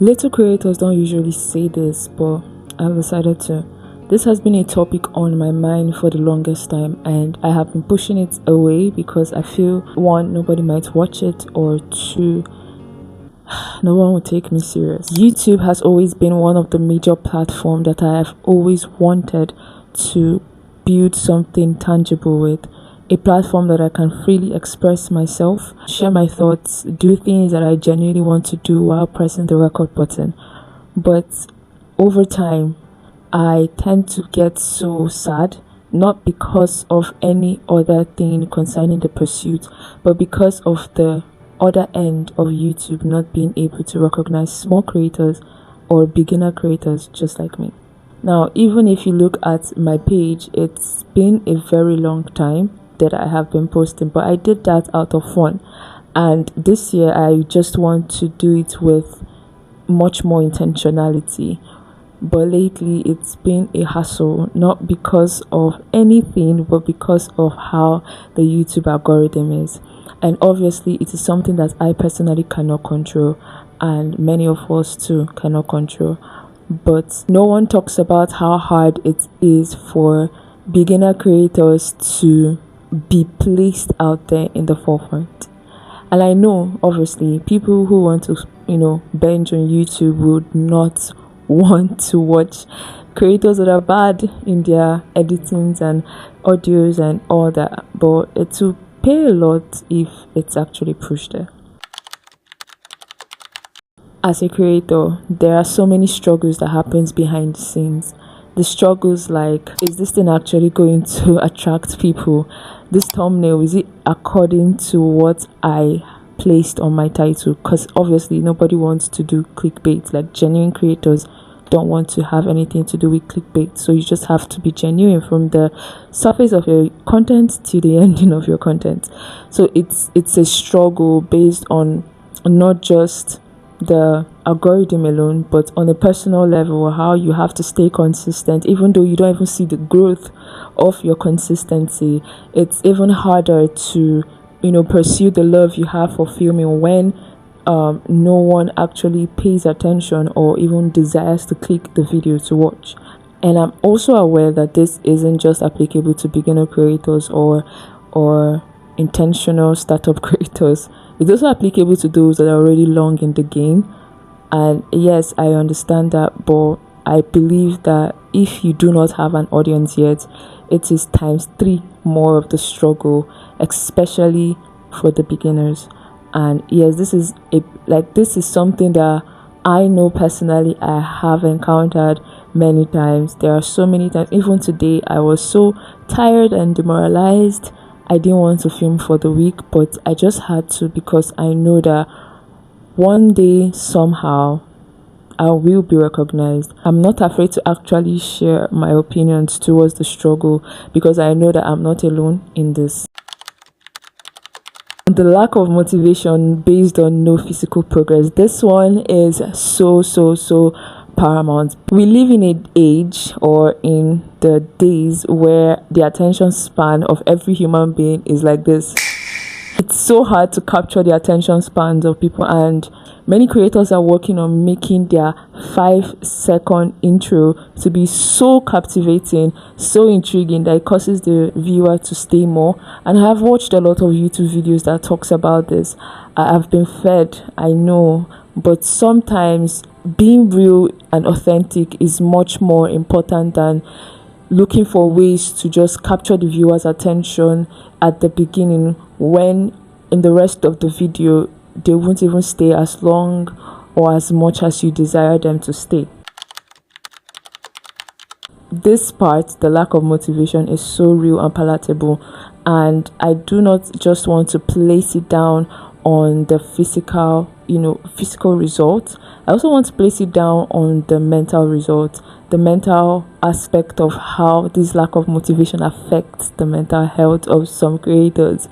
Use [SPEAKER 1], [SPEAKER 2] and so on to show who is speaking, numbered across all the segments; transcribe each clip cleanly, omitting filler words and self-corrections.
[SPEAKER 1] Little creators don't usually say this, but I've decided to. This has been a topic on my mind for the longest time, and I have been pushing it away because I feel one, nobody might watch it, or two, no one will take me serious. YouTube has always been one of the major platforms that I have always wanted to build something tangible with. A platform that I can freely express myself, share my thoughts, do things that I genuinely want to do while pressing the record button. But over time, I tend to get so sad, not because of any other thing concerning the pursuit, but because of the other end of YouTube not being able to recognize small creators or beginner creators just like me. Now, even if you look at my page, it's been a very long time that I have been posting, but I did that out of fun. And this year, I just want to do it with much more intentionality. But lately, it's been a hassle, not because of anything, but because of how the YouTube algorithm is. And obviously, it is something that I personally cannot control, and many of us too cannot control. But no one talks about how hard it is for beginner creators to be placed out there in the forefront. And I know, obviously, people who want to, binge on YouTube would not want to watch creators that are bad in their editings and audios and all that, but it will pay a lot if it's actually pushed there. As a creator, there are so many struggles that happens behind the scenes. The struggles like, is this thing actually going to attract people? This thumbnail, is it according to what I placed on my title? Because obviously nobody wants to do clickbait. Like, genuine creators don't want to have anything to do with clickbait, so you just have to be genuine from the surface of your content to the ending of your content. So it's a struggle based on not just the algorithm alone, but on a personal level, how you have to stay consistent even though you don't even see the growth of your consistency. It's even harder to pursue the love you have for filming when no one actually pays attention or even desires to click the video to watch. And I'm also aware that this isn't just applicable to beginner creators or intentional startup creators. It's also applicable to those that are already long in the game. And yes, I understand that, but I believe that if you do not have an audience yet, it is times 3 more of the struggle, especially for the beginners. And yes, this is something that I know personally I have encountered many times. There are so many times, even today, I was so tired and demoralized. I didn't want to film for the week, but I just had to because I know that one day somehow I will be recognized. I'm not afraid to actually share my opinions towards the struggle because I know that I'm not alone in this. The lack of motivation based on no physical progress. This one is so paramount. We live in an age or in the days where the attention span of every human being is like this. It's so hard to capture the attention spans of people, and many creators are working on making their 5-second intro to be so captivating, so intriguing that it causes the viewer to stay more. And I have watched a lot of YouTube videos that talks about this. I have been fed, I know, but sometimes being real and authentic is much more important than looking for ways to just capture the viewer's attention at the beginning when in the rest of the video they won't even stay as long or as much as you desire them to stay. This part, the lack of motivation, is so real and palatable, and I do not just want to place it down on the physical result. I also want to place it down on the mental result, the mental aspect of how this lack of motivation affects the mental health of some creators.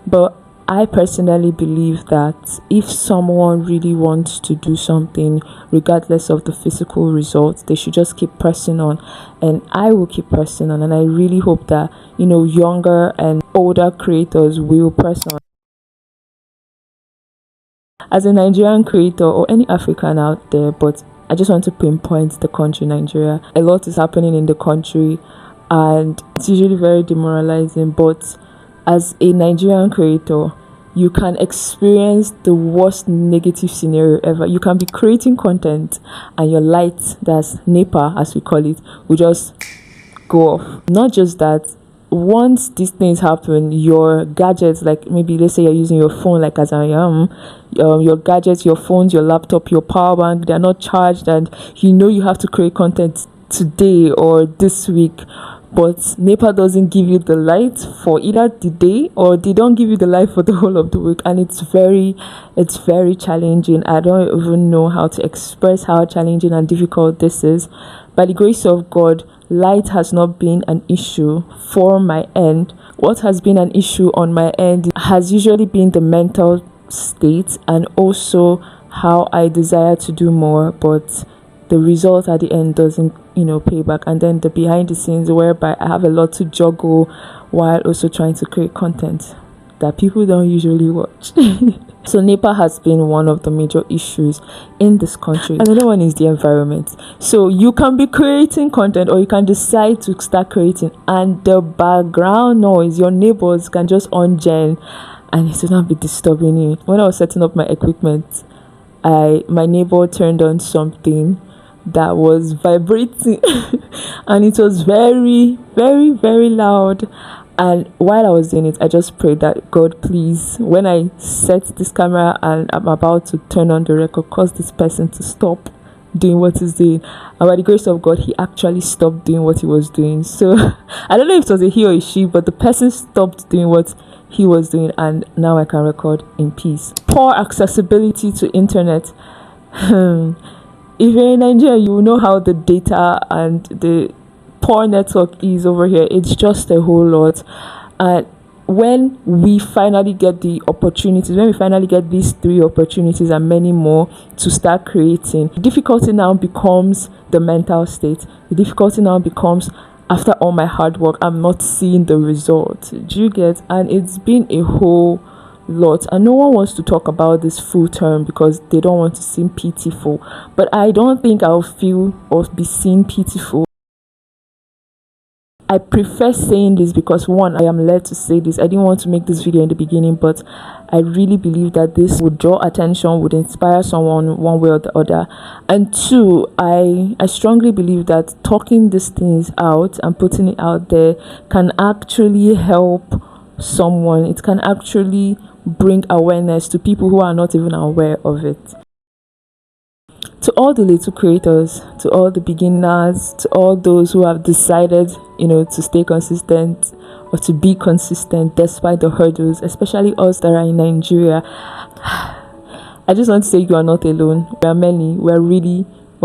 [SPEAKER 1] But I personally believe that if someone really wants to do something, regardless of the physical results, they should just keep pressing on. And I will keep pressing on. And I really hope that, younger and older creators will press on. as a Nigerian creator or any African out there, but I just want to pinpoint the country Nigeria. A lot is happening in the country and it's usually very demoralizing, but as a Nigerian creator, you can experience the worst negative scenario ever. You can be creating content and your light, that's NEPA as we call it, will just go off. Not just that, once these things happen, your gadgets, like maybe let's say you're using your phone like as I am, your gadgets, your phones, your laptop, your power bank, they're not charged, and you have to create content today or this week, but NEPA doesn't give you the light for either the day, or they don't give you the light for the whole of the week, and it's very challenging. I don't even know how to express how challenging and difficult this is. By the grace of God, light has not been an issue for my end. What has been an issue on my end has usually been the mental state and also how I desire to do more, but the result at the end doesn't pay back. And then the behind the scenes, whereby I have a lot to juggle while also trying to create content that people don't usually watch. So NEPA has been one of the major issues in this country. Another one is the environment. So you can be creating content, or you can decide to start creating, and the background noise, your neighbors can just on-gen and it will not be disturbing you. When I was setting up my equipment, my neighbor turned on something that was vibrating and it was very, very, very loud. And while I was doing it, I just prayed that, God, please, when I set this camera and I'm about to turn on the record, cause this person to stop doing what he's doing. And by the grace of God, he actually stopped doing what he was doing. So I don't know if it was a he or a she, but the person stopped doing what he was doing, and now I can record in peace. Poor accessibility to internet. If you're in Nigeria, you will know how the data and the poor network is over here. It's just a whole lot. And when we finally get the opportunities, when we finally get these 3 opportunities and many more to start creating, the difficulty now becomes the mental state. The difficulty now becomes, after all my hard work, I'm not seeing the result. Do you get? And it's been a whole lot, and no one wants to talk about this full term because they don't want to seem pitiful, but I don't think I'll feel or be seen pitiful. I prefer saying this because, one, I am led to say this. I didn't want to make this video in the beginning, but I really believe that this would draw attention, would inspire someone one way or the other. And 2, I strongly believe that talking these things out and putting it out there can actually help someone. It can actually bring awareness to people who are not even aware of it. To all the little creators, to all the beginners, to all those who have decided, to stay consistent or to be consistent despite the hurdles, especially us that are in Nigeria, I just want to say you are not alone. We are many. We're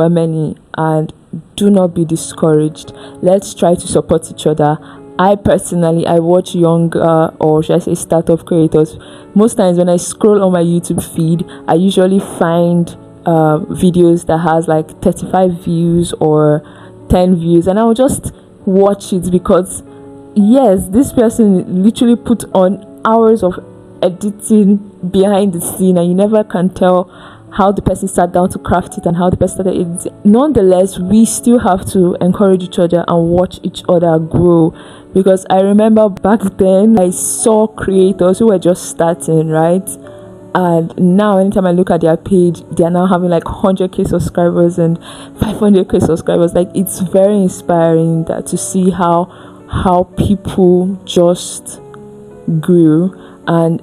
[SPEAKER 1] many, and do not be discouraged. Let's try to support each other. I personally, I watch younger, or should I say startup creators. Most times when I scroll on my YouTube feed, I usually find videos that has like 35 views or 10 views, and I'll just watch it because, yes, this person literally put on hours of editing behind the scene, and you never can tell how the person sat down to craft it and how the person started editing. Nonetheless, we still have to encourage each other and watch each other grow, because I remember back then I saw creators who were just starting, right? And now anytime I look at their page, they are now having like 100k subscribers and 500k subscribers. Like, it's very inspiring that to see how people just grew. And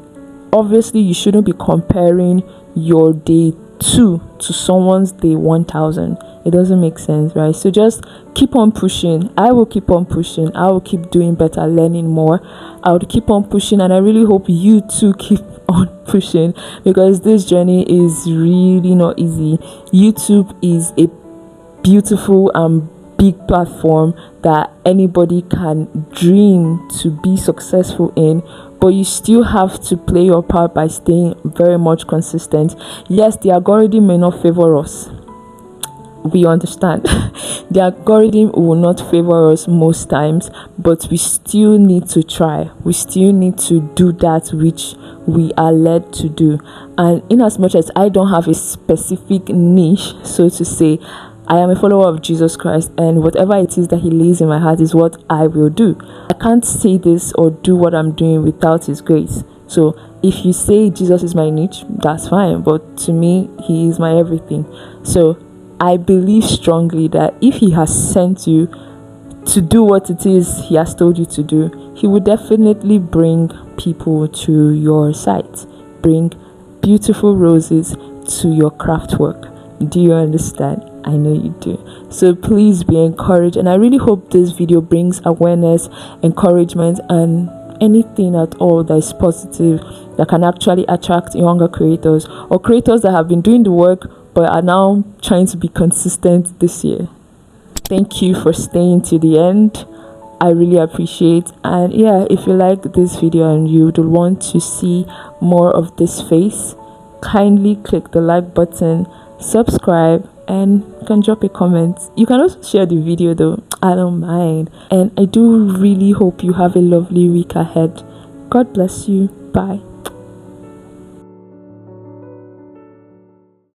[SPEAKER 1] obviously you shouldn't be comparing your day 2 to someone's day 1000. It doesn't make sense, right? So just keep on pushing. I will keep on pushing. I will keep doing better, learning more. I will keep on pushing, and I really hope you too keep on pushing, because this journey is really not easy. YouTube is a beautiful and big platform that anybody can dream to be successful in, but you still have to play your part by staying very much consistent. Yes, the algorithm may not favor us. we understand the algorithm will not favor us most times, but we still need to try. We still need to do that which we are led to do. And in as much as I don't have a specific niche, so to say, I am a follower of Jesus Christ, and whatever it is that he lays in my heart is what I will do. I can't say this or do what I'm doing without his grace. So if you say Jesus is my niche, that's fine, but to me, he is my everything. So I believe strongly that if he has sent you to do what it is he has told you to do, he will definitely bring people to your site, bring beautiful roses to your craft work. Do you understand? I know you do. So please be encouraged, and I really hope this video brings awareness, encouragement, and anything at all that is positive that can actually attract younger creators or creators that have been doing the work but are now trying to be consistent this year. Thank you for staying to the end. I really appreciate. And yeah, if you like this video and you would want to see more of this face, kindly click the like button, subscribe, and you can drop a comment. You can also share the video though, I don't mind. And I do really hope you have a lovely week ahead. God bless you. Bye.